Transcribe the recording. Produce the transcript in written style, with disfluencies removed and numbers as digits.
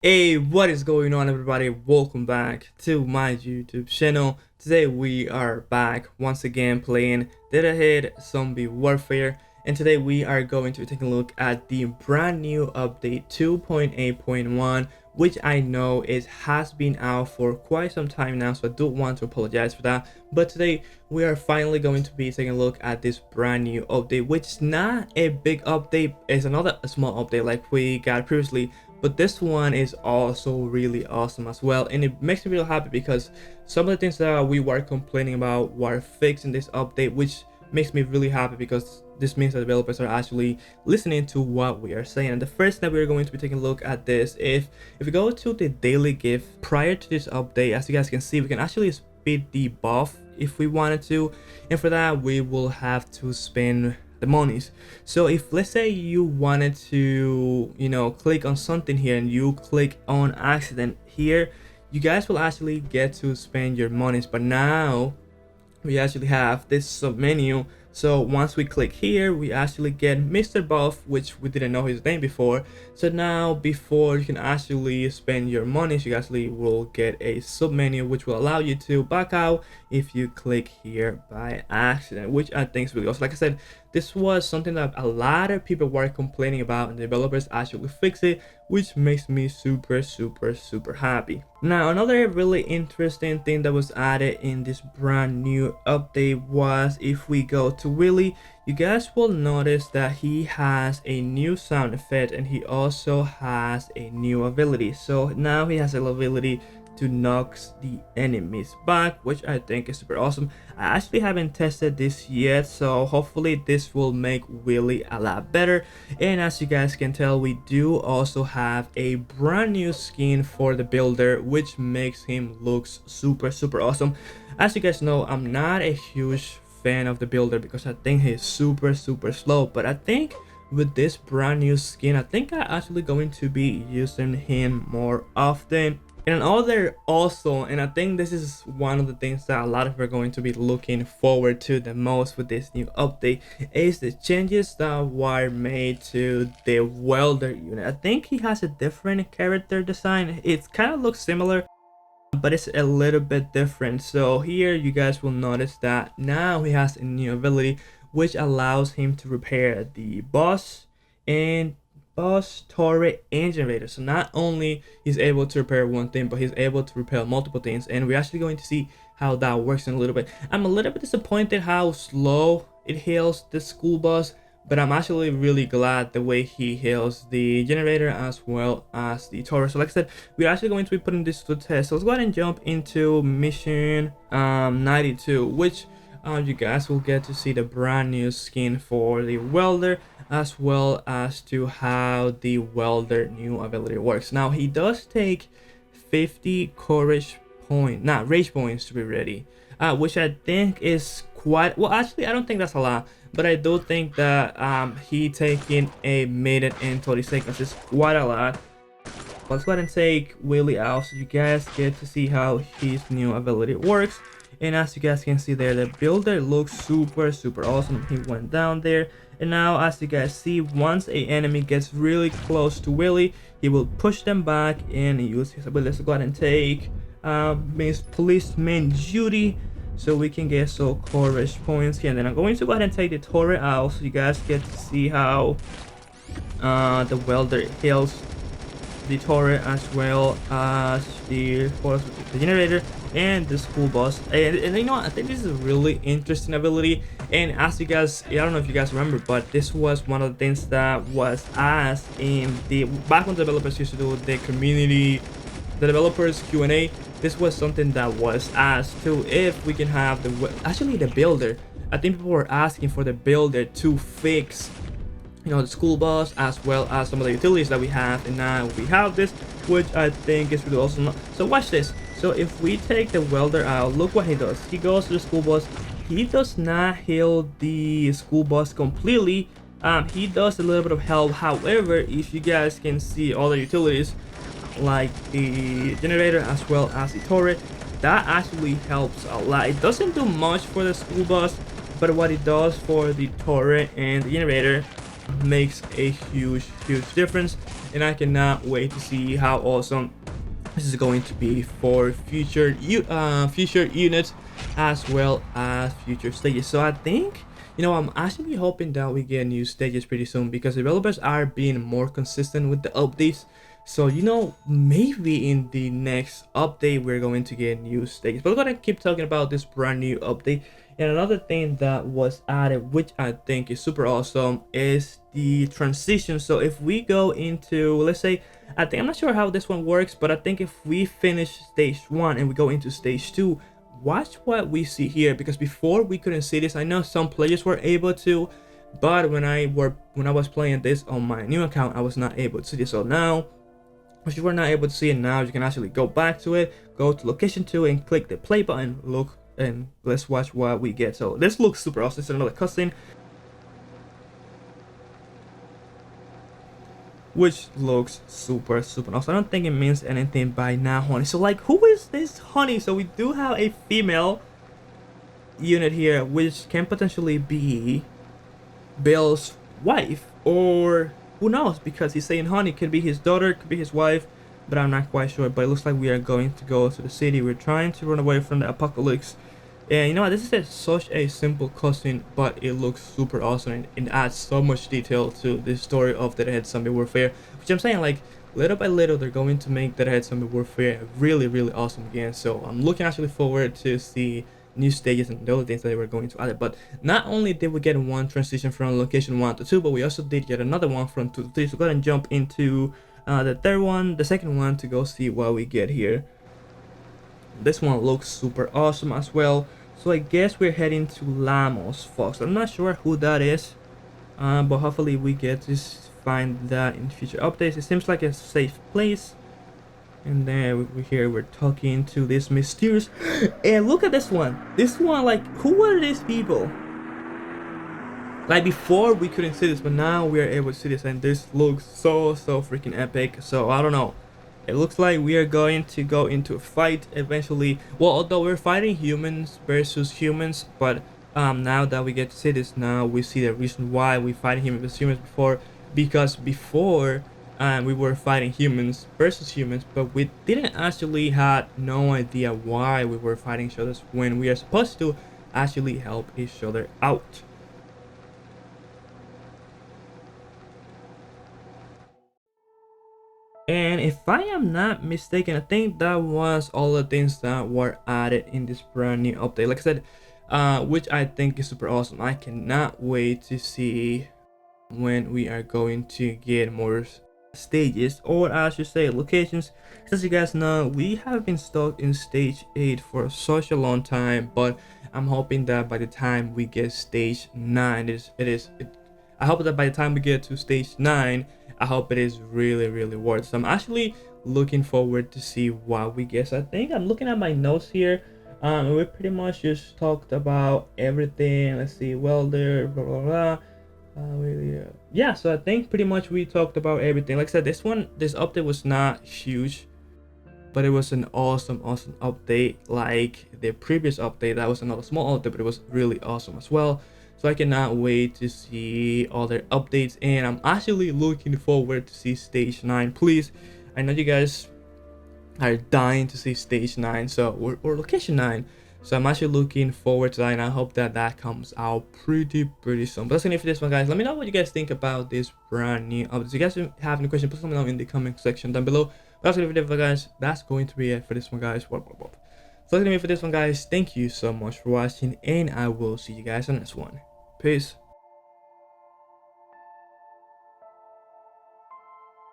Hey, what is going on, everybody? Welcome back to my YouTube channel. Today we are back once again playing Dead Ahead Zombie Warfare, and today we are going to take a look at the brand new update 2.8.1, which I know has been out for quite some time now, so I do want to apologize for that. But today we are finally going to be taking a look at this brand new update, which is not a big update. It's another small update like we got previously, but this one is also really awesome as well, and it makes me real happy because some of the things that we were complaining about were fixed in this update, which makes me really happy because this means that developers are actually listening to what we are saying. And the first that we're going to be taking a look at this, if we go to the daily gift prior to this update, as you guys can see, we can actually speed the buff if we wanted to, and for that we will have to spend the monies. So if, let's say, you wanted to click on something here and you click on accident here, you guys will actually get to spend your monies. But now we actually have this sub menu, so once we click here we actually get Mr. Buff, which we didn't know his name before. So now, before you can actually spend your money, you actually will get a sub menu which will allow you to back out if you click here by accident, which I think is really awesome. Like I said, this was something that a lot of people were complaining about, and the developers actually fixed it, which makes me super happy. Now, another really interesting thing that was added in this brand new update was, if we go to Willie, you guys will notice that he has a new sound effect and he also has a new ability. So now he has an ability to knock the enemies back, which I think is super awesome. I actually haven't tested this yet, so hopefully this will make Willie a lot better. And as you guys can tell, we do also have a brand new skin for the builder, which makes him look super awesome. As you guys know, I'm not a huge fan of the builder because I think he's super slow, but I think with this brand new skin, I think I'm actually going to be using him more often. And another also, and I think this is one of the things that a lot of people are going to be looking forward to the most with this new update, is the changes that were made to the Welder unit. I think he has a different character design. It kind of looks similar, but it's a little bit different. So here you guys will notice that now he has a new ability which allows him to repair the boss, turret, and generator. So not only he's able to repair one thing, but he's able to repair multiple things, and we're actually going to see how that works in a little bit. I'm a little bit disappointed how slow it heals the school bus, but I'm actually really glad the way he heals the generator as well as the turret. So like I said, we're actually going to be putting this to the test. So let's go ahead and jump into mission 92, which you guys will get to see the brand new skin for the Welder, as well as to how the Welder new ability works. Now, he does take 50 rage points to be ready, which I think is quite well. Actually, I don't think that's a lot, but I do think that he taking a minute and 30 seconds is quite a lot. Let's go ahead and take Willie out so you guys get to see how his new ability works. And as you guys can see there, the builder looks super awesome. He went down there, and now as you guys see, once a enemy gets really close to Willie, he will push them back and use his ability. Let's go ahead and take Miss Policeman Judy so we can get courage points here. And then I'm going to go ahead and take the turret out so you guys get to see how the Welder heals the turret, as well as the generator and the school bus. And you know what, I think this is a really interesting ability. And as you guys, I don't know if you guys remember, but this was one of the things that was asked in the back when the developers used to do the developers Q&A. This was something that was asked too, if we can have the builder. I think people were asking for the builder to fix the school bus as well as some of the utilities that we have, and now we have this, which I think is really awesome. So watch this. So if we take the Welder out, look what he does. He goes to the school bus. He does not heal the school bus completely. He does a little bit of help. However, if you guys can see all the utilities like the generator as well as the turret, that actually helps a lot. It doesn't do much for the school bus, but what it does for the turret and the generator makes a huge difference, and I cannot wait to see how awesome this is going to be for future future units as well as future stages. So I think, you know, I'm actually hoping that we get new stages pretty soon, because developers are being more consistent with the updates. So, you know, maybe in the next update we're going to get new stages, but we're gonna keep talking about this brand new update. And another thing that was added, which I think is super awesome, is the transition. So if we go into, let's say, I think, I'm not sure how this one works, but I think if we finish stage 1 and we go into stage 2, watch what we see here, because before we couldn't see this. I know some players were able to, but when I was playing this on my new account, I was not able to see this. So now, if you were not able to see it now, you can actually go back to it, go to location 2 and click the play button. Look, and let's watch what we get. So this looks super awesome. It's another cutscene, which looks super awesome. I don't think it means anything by now, honey. So like, who is this honey? So we do have a female unit here, which can potentially be Bill's wife, or who knows, because he's saying honey. Could be his daughter, could be his wife, but I'm not quite sure. But it looks like we are going to go to the city. We're trying to run away from the apocalypse. And you know what, this is such a simple cutscene, but it looks super awesome, and it adds so much detail to the story of Deadhead Zombie Warfare, which I'm saying, like, little by little they're going to make Deadhead Zombie Warfare really awesome again. So I'm looking actually forward to see new stages and the other things that they were going to add. But not only did we get one transition from location 1 to 2, but we also did get another one from 2 to 3. So go ahead and jump into the second one, to go see what we get here. This one looks super awesome as well. So I guess we're heading to Lamos Fox. I'm not sure who that is, but hopefully we get to find that in future updates. It seems like a safe place. And then we're talking to this mysterious, and look at this one. This one, like, who are these people? Like, before we couldn't see this, but now we are able to see this, and this looks so freaking epic. So I don't know. It looks like we are going to go into a fight eventually. Well, although we're fighting humans versus humans, but now that we get to see this, now we see the reason why we fighting humans versus humans before. Because before we were fighting humans versus humans, but we didn't actually had no idea why we were fighting each other, when we are supposed to actually help each other out. And if I am not mistaken, I think that was all the things that were added in this brand new update. Like I said, which I think is super awesome. I cannot wait to see when we are going to get more stages, or I should say locations. As you guys know, we have been stuck in stage 8 for such a long time, but I'm hoping that by the time we get stage 9, I hope that by the time we get to stage 9, I hope it is really worth it. So I'm actually looking forward to see what we get. So I think I'm looking at my notes here. We pretty much just talked about everything. Let's see, Welder, blah blah blah. Yeah, so I think pretty much we talked about everything. Like I said, this update was not huge, but it was an awesome update. Like the previous update, that was another small update, but it was really awesome as well. So I cannot wait to see all their updates, and I'm actually looking forward to see stage 9. Please, I know you guys are dying to see stage 9, so or location 9. So I'm actually looking forward to that, and I hope that that comes out pretty soon. But that's gonna be for this one, guys. Let me know what you guys think about this brand new update. If you guys have any questions, please let me know in the comment section down below. But that's gonna be for this one, guys. That's going to be it for this one, guys. So that's gonna be it for this one, guys. Thank you so much for watching, and I will see you guys on the next one. Peace.